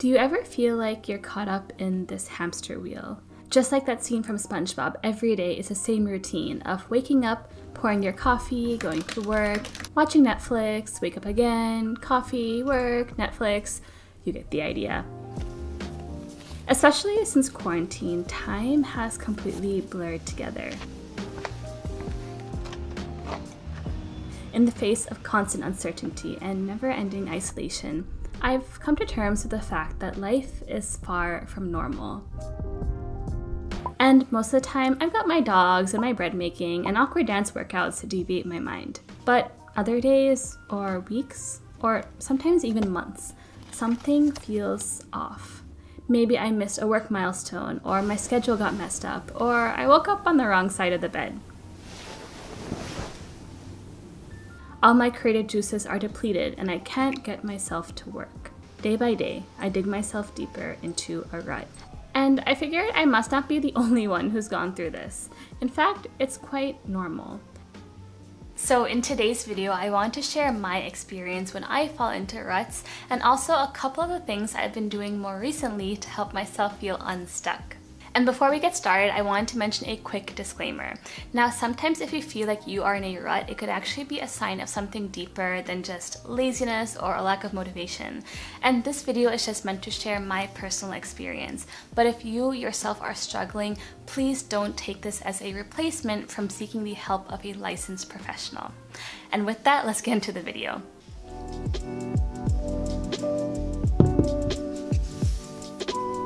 Do you ever feel like you're caught up in this hamster wheel? Just like that scene from SpongeBob, every day is the same routine of waking up, pouring your coffee, going to work, watching Netflix, wake up again, coffee, work, Netflix. You get the idea. Especially since quarantine, time has completely blurred together. In the face of constant uncertainty and never-ending isolation, I've come to terms with the fact that life is far from normal. And most of the time, I've got my dogs and my bread making and awkward dance workouts to deviate my mind. But other days, or weeks, or sometimes even months, something feels off. Maybe I missed a work milestone, or my schedule got messed up, or I woke up on the wrong side of the bed. All my creative juices are depleted and I can't get myself to work. Day by day, I dig myself deeper into a rut. And I figured I must not be the only one who's gone through this. In fact, it's quite normal. So in today's video, I want to share my experience when I fall into ruts and also a couple of the things I've been doing more recently to help myself feel unstuck. And before we get started, I wanted to mention a quick disclaimer. Now, sometimes if you feel like you are in a rut, it could actually be a sign of something deeper than just laziness or a lack of motivation. And this video is just meant to share my personal experience. But if you yourself are struggling, please don't take this as a replacement from seeking the help of a licensed professional. And with that, let's get into the video.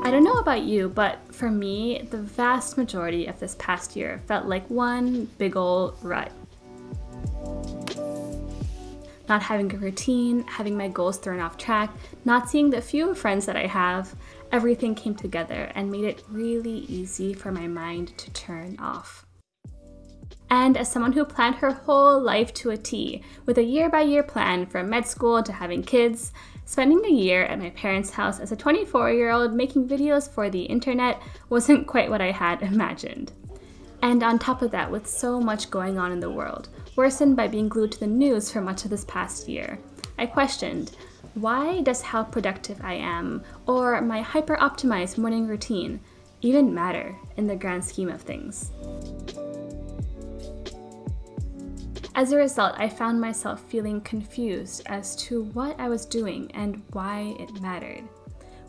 I don't know about you, but for me, the vast majority of this past year felt like one big ol' rut. Not having a routine, having my goals thrown off track, not seeing the few friends that I have, everything came together and made it really easy for my mind to turn off. And as someone who planned her whole life to a T, with a year-by-year plan from med school to having kids, spending a year at my parents' house as a 24-year-old making videos for the internet wasn't quite what I had imagined. And on top of that, with so much going on in the world, worsened by being glued to the news for much of this past year, I questioned, why does how productive I am, or my hyper-optimized morning routine, even matter in the grand scheme of things? As a result, I found myself feeling confused as to what I was doing and why it mattered.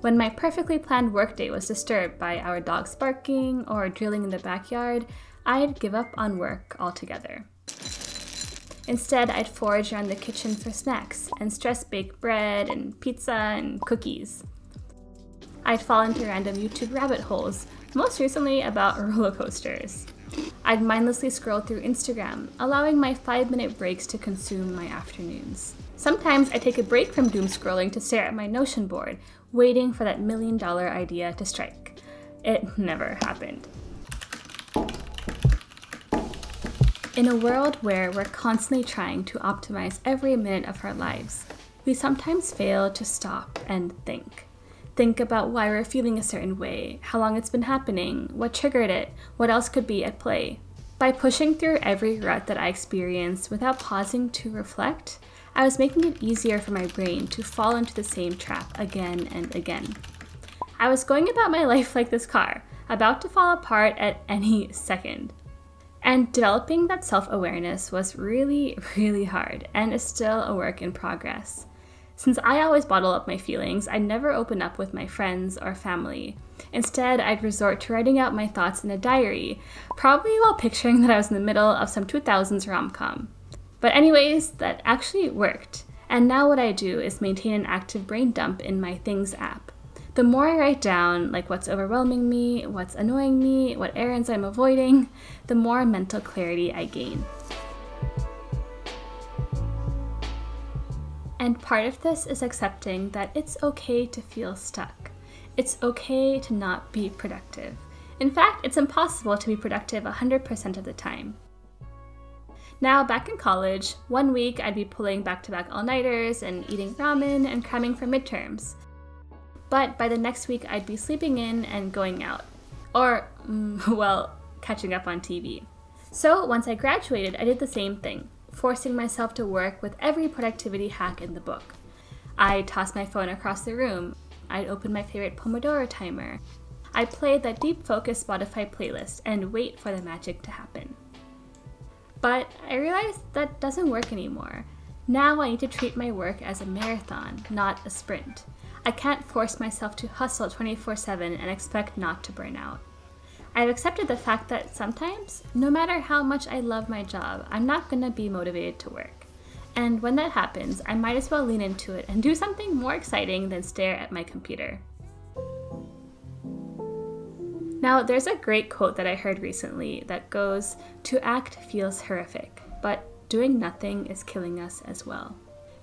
When my perfectly planned workday was disturbed by our dogs barking or drilling in the backyard, I'd give up on work altogether. Instead, I'd forage around the kitchen for snacks and stress-bake bread and pizza and cookies. I'd fall into random YouTube rabbit holes, most recently about roller coasters. I'd mindlessly scroll through Instagram, allowing my 5-minute breaks to consume my afternoons. Sometimes I take a break from doom scrolling to stare at my Notion board, waiting for that $1 million idea to strike. It never happened. In a world where we're constantly trying to optimize every minute of our lives, we sometimes fail to stop and think. Think about why we're feeling a certain way, how long it's been happening, what triggered it, what else could be at play. By pushing through every rut that I experienced without pausing to reflect, I was making it easier for my brain to fall into the same trap again and again. I was going about my life like this car, about to fall apart at any second. And developing that self-awareness was really, really hard and is still a work in progress. Since I always bottle up my feelings, I'd never open up with my friends or family. Instead, I'd resort to writing out my thoughts in a diary, probably while picturing that I was in the middle of some 2000s rom-com. But anyways, that actually worked. And now what I do is maintain an active brain dump in my Things app. The more I write down, like what's overwhelming me, what's annoying me, what errands I'm avoiding, the more mental clarity I gain. And part of this is accepting that it's okay to feel stuck. It's okay to not be productive. In fact, it's impossible to be productive 100% of the time. Now, back in college, one week I'd be pulling back-to-back all-nighters and eating ramen and cramming for midterms. But by the next week, I'd be sleeping in and going out. Or, well, catching up on TV. So once I graduated, I did the same thing, forcing myself to work with every productivity hack in the book. I tossed my phone across the room, I'd open my favorite Pomodoro timer. I'd play that deep focus Spotify playlist and wait for the magic to happen. But I realized that doesn't work anymore. Now I need to treat my work as a marathon, not a sprint. I can't force myself to hustle 24/7 and expect not to burn out. I've accepted the fact that sometimes, no matter how much I love my job, I'm not going to be motivated to work. And when that happens, I might as well lean into it and do something more exciting than stare at my computer. Now, there's a great quote that I heard recently that goes, "To act feels horrific, but doing nothing is killing us as well."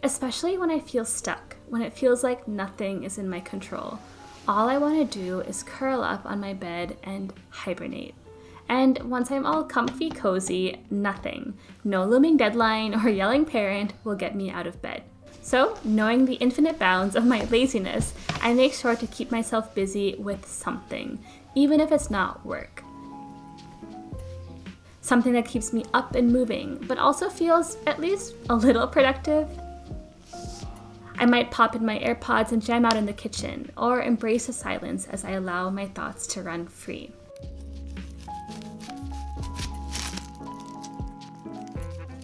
Especially when I feel stuck, when it feels like nothing is in my control. All I want to do is curl up on my bed and hibernate. And once I'm all comfy cozy, nothing, no looming deadline or yelling parent will get me out of bed. So, knowing the infinite bounds of my laziness, I make sure to keep myself busy with something, even if it's not work. Something that keeps me up and moving, but also feels at least a little productive. I might pop in my AirPods and jam out in the kitchen, or embrace the silence as I allow my thoughts to run free.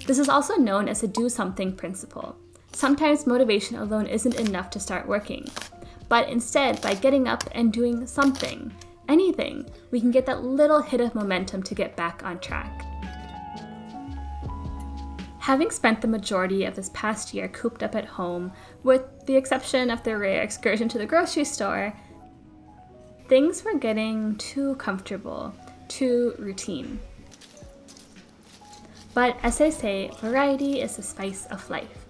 This is also known as the do something principle. Sometimes motivation alone isn't enough to start working, but instead, by getting up and doing something, anything, we can get that little hit of momentum to get back on track. Having spent the majority of this past year cooped up at home, with the exception of the rare excursion to the grocery store, things were getting too comfortable, too routine. But as they say, variety is the spice of life.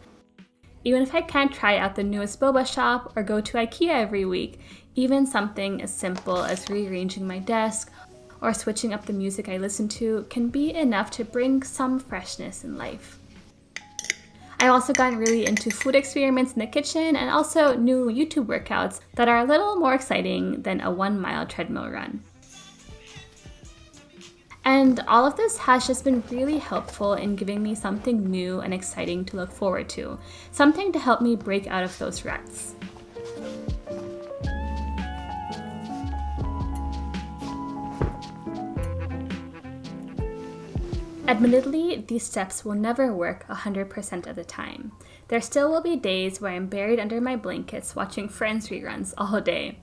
Even if I can't try out the newest boba shop or go to IKEA every week, even something as simple as rearranging my desk or switching up the music I listen to can be enough to bring some freshness in life. I've also gotten really into food experiments in the kitchen and also new YouTube workouts that are a little more exciting than a 1-mile treadmill run. And all of this has just been really helpful in giving me something new and exciting to look forward to, something to help me break out of those ruts. Admittedly, these steps will never work 100% of the time. There still will be days where I'm buried under my blankets watching Friends reruns all day.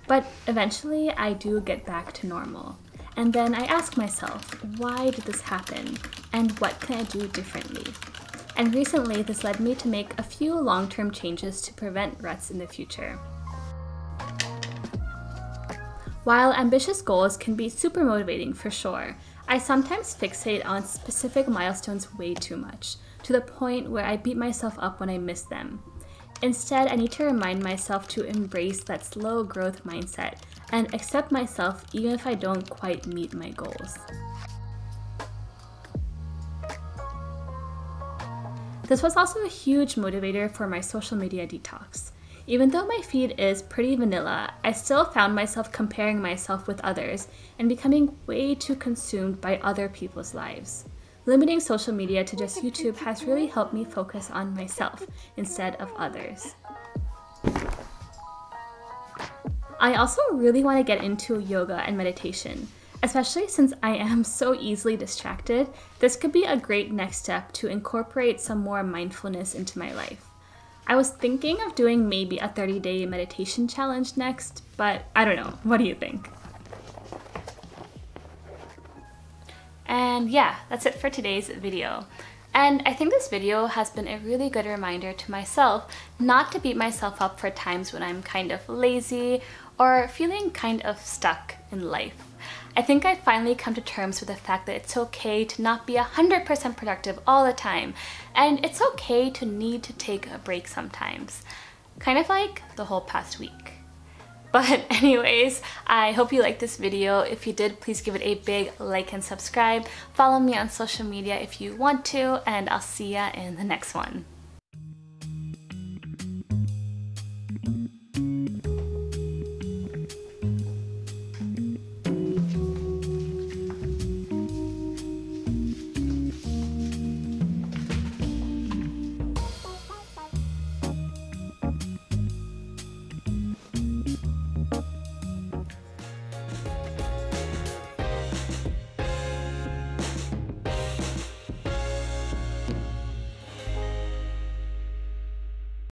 But eventually, I do get back to normal. And then I ask myself, why did this happen? And what can I do differently? And recently, this led me to make a few long-term changes to prevent ruts in the future. While ambitious goals can be super motivating for sure, I sometimes fixate on specific milestones way too much, to the point where I beat myself up when I miss them. Instead, I need to remind myself to embrace that slow growth mindset and accept myself even if I don't quite meet my goals. This was also a huge motivator for my social media detox. Even though my feed is pretty vanilla, I still found myself comparing myself with others and becoming way too consumed by other people's lives. Limiting social media to just YouTube has really helped me focus on myself instead of others. I also really want to get into yoga and meditation. Especially since I am so easily distracted, this could be a great next step to incorporate some more mindfulness into my life. I was thinking of doing maybe a 30-day meditation challenge next, but I don't know. What do you think? And yeah, that's it for today's video. And I think this video has been a really good reminder to myself not to beat myself up for times when I'm kind of lazy or feeling kind of stuck in life. I think I've finally come to terms with the fact that it's okay to not be 100% productive all the time, and it's okay to need to take a break sometimes. Kind of like the whole past week. But anyways, I hope you liked this video. If you did, please give it a big like and subscribe. Follow me on social media if you want to, and I'll see ya in the next one.